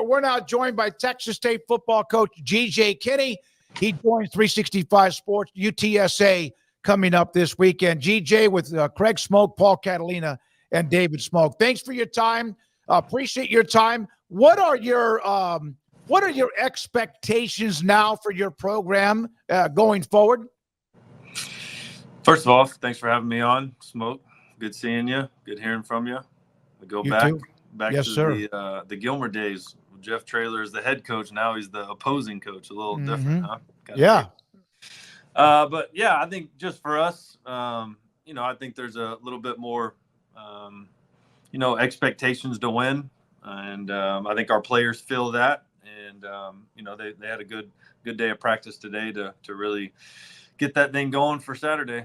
we're now joined by Texas State football coach G.J. Kinne. He joins 365 Sports UTSA coming up this weekend. G.J. with Craig Smoke, Paul Catalina, and David Smoke. Thanks for your time. Appreciate your time. What are your expectations now for your program going forward? First of all, thanks for having me on, Smoke. Good seeing you. Good hearing from you. We go You back too. yes, to the Gilmer days. Jeff Traylor is the head coach. Now he's the opposing coach. A little different, huh? But yeah, I think just for us, I think there's a little bit more, expectations to win, and I think our players feel that. And they had a good day of practice today to really get that thing going for Saturday.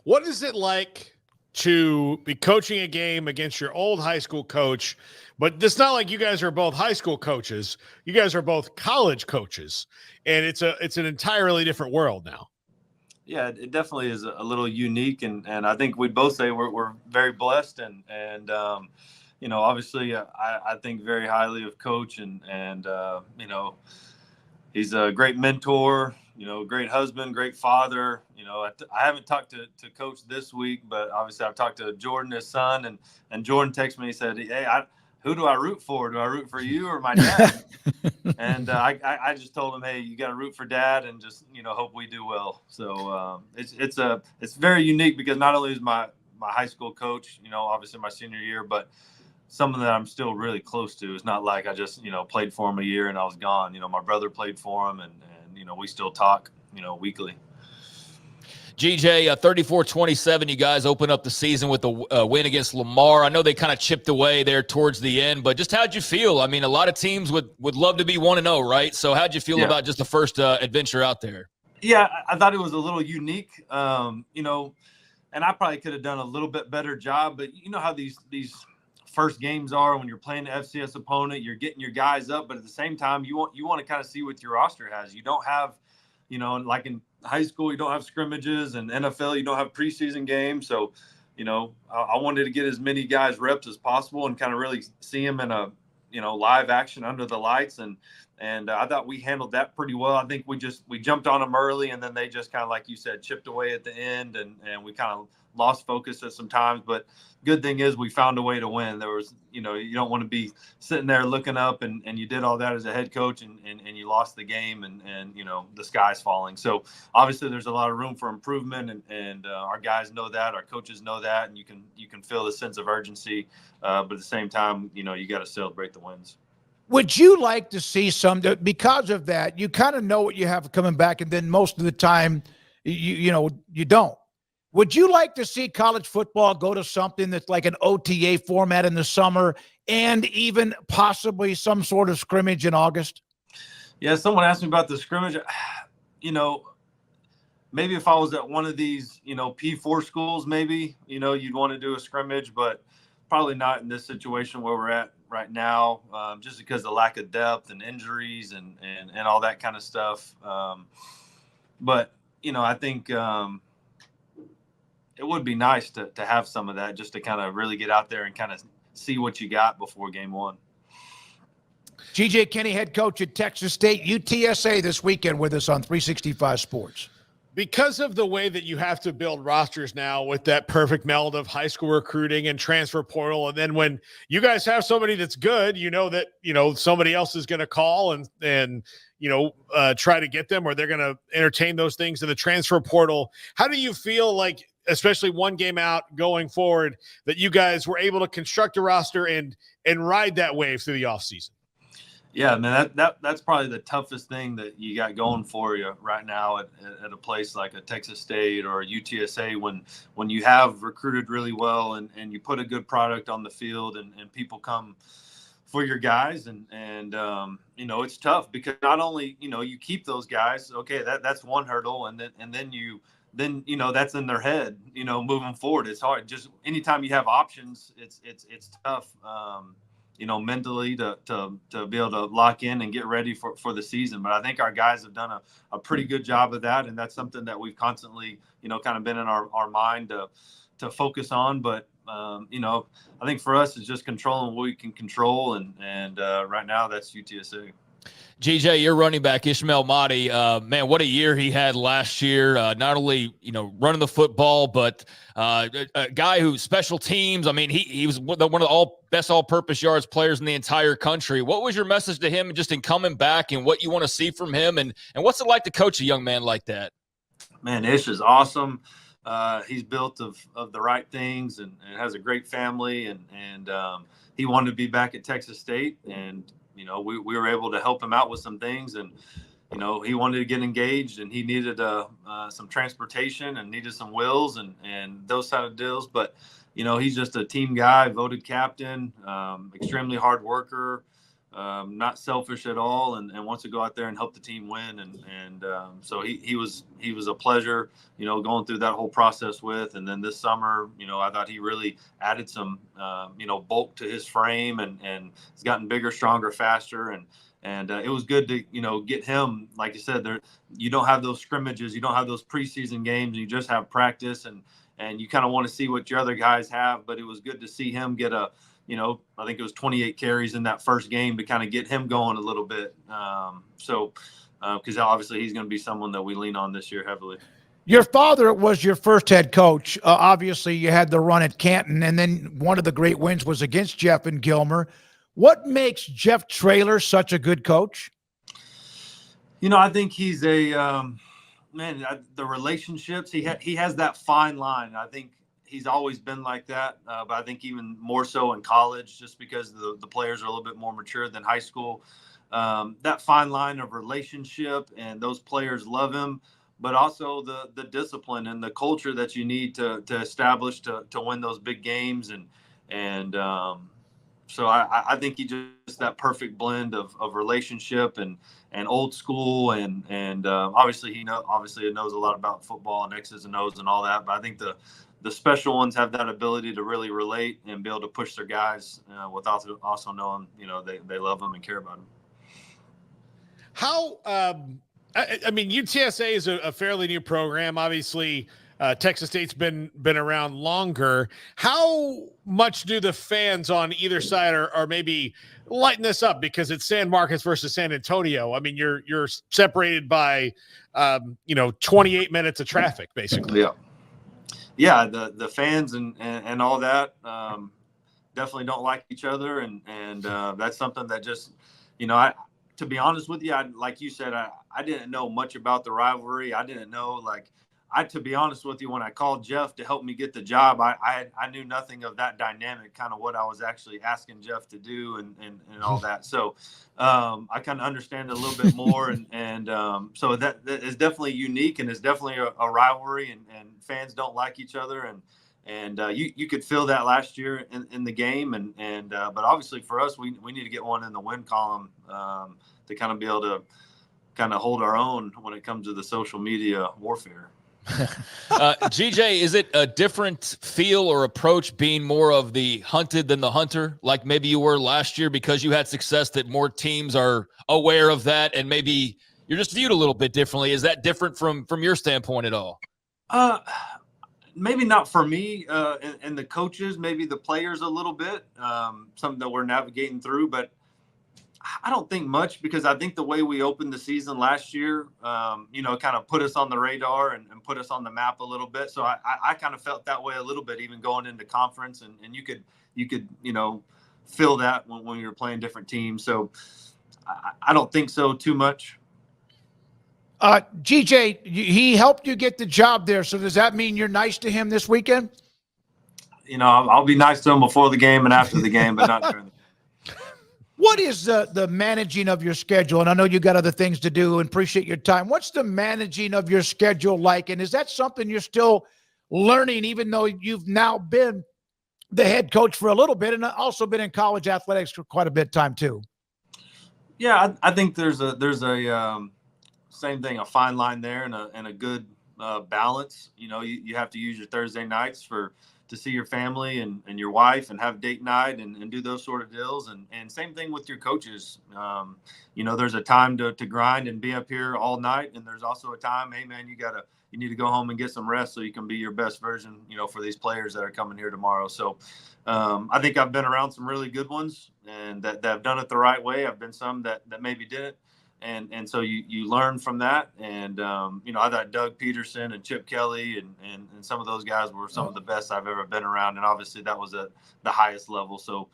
What is it like to be coaching a game against your old high school coach? But it's not like you guys are both high school coaches. You guys are both college coaches, and it's an entirely different world now. Yeah, it definitely is a little unique, and I think we'd both say we're very blessed, and obviously I think very highly of Coach, and he's a great mentor, great husband, great father. I haven't talked to Coach this week, but obviously I've talked to Jordan, his son, and Jordan texted me. He said, "Hey, who do I root for? Do I root for you or my dad?" And I just told him, "Hey, you got to root for Dad, and just hope we do well." So it's very unique because not only is my high school coach, obviously my senior year, but someone that I'm still really close to. It's not like I just played for him a year and I was gone. My brother played for him, and we still talk weekly. GJ, 34-27, you guys open up the season with a win against Lamar. I know they kind of chipped away there towards the end, but just how'd you feel? I mean, a lot of teams would love to be 1-0, right? So how'd you feel about just the first adventure out there? Yeah, I thought it was a little unique, and I probably could have done a little bit better job, but you know how these first games are when you're playing the FCS opponent, you're getting your guys up, but at the same time, you want to kind of see what your roster has. You don't have, like in high school, you don't have scrimmages, and NFL, you don't have preseason games. So, I wanted to get as many guys reps as possible and kind of really see them in a, live action under the lights. And I thought we handled that pretty well. I think we jumped on them early, and then they just kind of, like you said, chipped away at the end, and we kind of lost focus at some times. But good thing is we found a way to win. There was, you don't want to be sitting there looking up and you did all that as a head coach and you lost the game and the sky's falling. So obviously there's a lot of room for improvement, and our guys know that, our coaches know that, and you can feel the sense of urgency. But at the same time, you got to celebrate the wins. Would you like to see because of that, you kind of know what you have coming back, and then most of the time, you don't. Would you like to see college football go to something that's like an OTA format in the summer and even possibly some sort of scrimmage in August? Yeah, someone asked me about the scrimmage. Maybe if I was at one of these, P4 schools, maybe, you'd want to do a scrimmage, but probably not in this situation where we're at right now, just because of the lack of depth and injuries and all that kind of stuff. But, I think it would be nice to have some of that, just to kind of really get out there and kind of see what you got before game one. G.J. Kinne, head coach at Texas State, UTSA this weekend with us on 365 Sports. Because of the way that you have to build rosters now with that perfect meld of high school recruiting and transfer portal, and then when you guys have somebody that's good, that somebody else is going to call and try to get them, or they're going to entertain those things in the transfer portal. How do you feel like, especially one game out going forward, that you guys were able to construct a roster and ride that wave through the offseason? Yeah, man, that's probably the toughest thing that you got going for you right now at a place like a Texas State or a UTSA, when you have recruited really well and you put a good product on the field and people come for your guys and it's tough because not only you keep those guys, okay, that's one hurdle, and then that's in their head, moving forward. It's hard. Just anytime you have options, it's tough, mentally to be able to lock in and get ready for the season. But I think our guys have done a pretty good job of that, and that's something that we've constantly, kind of been in our mind to focus on. But I think for us it's just controlling what we can control, and right now that's UTSA. GJ, your running back, Isaiah Motti, man, what a year he had last year. Not only, running the football, but a guy who special teams. I mean, he was one of the best all-purpose yards players in the entire country. What was your message to him just in coming back and what you want to see from him? And what's it like to coach a young man like that? Man, Ish is awesome. He's built of the right things and has a great family. And he wanted to be back at Texas State. And, we were able to help him out with some things. And, he wanted to get engaged and he needed some transportation and needed some wheels and those kind of deals. But, he's just a team guy, voted captain, extremely hard worker. Not selfish at all, and wants to go out there and help the team win. And so he was a pleasure, going through that whole process with. And then this summer, I thought he really added some, bulk to his frame and he's gotten bigger, stronger, faster. And it was good to, get him, like you said, there, you don't have those scrimmages, you don't have those preseason games, you just have practice and you kind of want to see what your other guys have. But it was good to see him get I think it was 28 carries in that first game to kind of get him going a little bit. Because obviously he's going to be someone that we lean on this year heavily. Your father was your first head coach. Obviously, you had the run at Canton, and then one of the great wins was against Jeff and Gilmer. What makes Jeff Traylor such a good coach? I think he's the relationships, he has that fine line. I think he's always been like that, but I think even more so in college, just because the players are a little bit more mature than high school. That fine line of relationship, and those players love him, but also the discipline and the culture that you need to establish to win those big games. So I think he just that perfect blend of relationship and old school and obviously he knows a lot about football and X's and O's and all that. But I think the special ones have that ability to really relate and be able to push their guys without also knowing they love them and care about them. How I mean, UTSA is a fairly new program. Obviously, Texas State's been around longer. How much do the fans on either side are maybe lighten this up because it's San Marcos versus San Antonio? I mean, you're separated by 28 minutes of traffic, basically. Yeah, the fans and all that definitely don't like each other, and that's something that just to be honest with you, like you said, I didn't know much about the rivalry. I didn't know to be honest with you, when I called Jeff to help me get the job, I knew nothing of that dynamic, kind of what I was actually asking Jeff to do and all that. So I kind of understand it a little bit more. And so that is definitely unique, and it's definitely a rivalry, and fans don't like each other. And you could feel that last year in the game. But obviously for us, we need to get one in the win column to kind of be able to kind of hold our own when it comes to the social media warfare. GJ, is it a different feel or approach being more of the hunted than the hunter, like maybe you were last year because you had success, that more teams are aware of that and maybe you're just viewed a little bit differently? Is that different from your standpoint at all? Maybe not for me and the coaches, maybe the players a little bit, something that we're navigating through, but I don't think much, because I think the way we opened the season last year, kind of put us on the radar and put us on the map a little bit. So I kind of felt that way a little bit, even going into conference, and you could feel that when you're playing different teams. So I don't think so too much. GJ, he helped you get the job there. So does that mean you're nice to him this weekend? I'll be nice to him before the game and after the game, but not during the game. What is the managing of your schedule? And I know you got other things to do and appreciate your time. What's the managing of your schedule like? And is that something you're still learning, even though you've now been the head coach for a little bit and also been in college athletics for quite a bit of time too? Yeah, I think there's a same thing, a fine line there and a good balance. You have to use your Thursday nights for to see your family and your wife and have date night and do those sort of deals. And same thing with your coaches. You know, there's a time to grind and be up here all night. And there's also a time, hey man, you need to go home and get some rest so you can be your best version, you know, for these players that are coming here tomorrow. So I think I've been around some really good ones and that have done it the right way. I've been some that maybe didn't. And so you learn from that. And, you know, I thought Doug Peterson and Chip Kelly and some of those guys were some of the best I've ever been around. And obviously that was at the highest level. So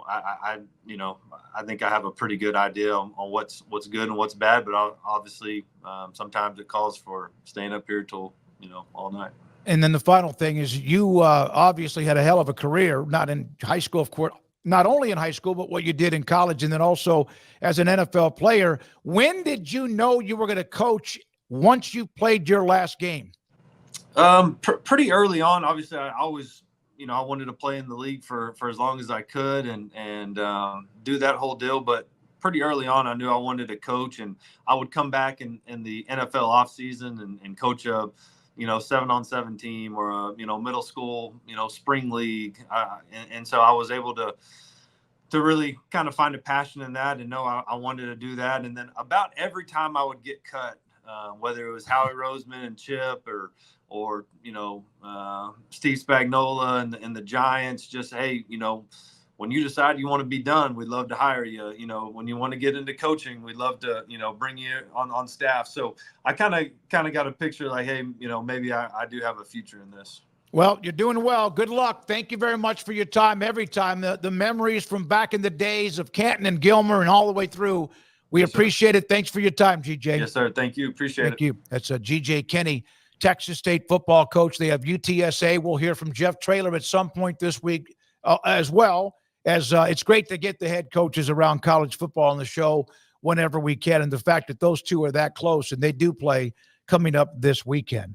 I you know, I think I have a pretty good idea on what's good and what's bad, but obviously sometimes it calls for staying up here till, you know, all night. And then the final thing is you obviously had a hell of a career, not in high school, of course, not only in high school, but what you did in college and then also as an NFL player. When did you know you were going to coach once you played your last game? Pretty early on. Obviously, I always, you know, I wanted to play in the league for as long as I could and do that whole deal. But pretty early on, I knew I wanted to coach, and I would come back in the NFL offseason and coach a, you know, 7-on-7 team or a, you know, middle school, you know, spring league. And so I was able to really kind of find a passion in that and know I wanted to do that. And then about every time I would get cut, whether it was Howie Roseman and Chip or you know, Steve Spagnuolo and the Giants, just, hey, you know, when you decide you want to be done, we'd love to hire you. You know, when you want to get into coaching, we'd love to, you know, bring you on staff. So I kind of got a picture like, hey, you know, maybe I do have a future in this. Well, you're doing well. Good luck. Thank you very much for your time. Every time the memories from back in the days of Canton and Gilmer and all the way through. We appreciate it. Thanks for your time, GJ. Yes, sir. Thank you. Appreciate it. Thank you. That's GJ Kinne, Texas State football coach. They have UTSA. We'll hear from Jeff Traylor at some point this week as well. As it's great to get the head coaches around college football on the show whenever we can. And the fact that those two are that close and they do play coming up this weekend.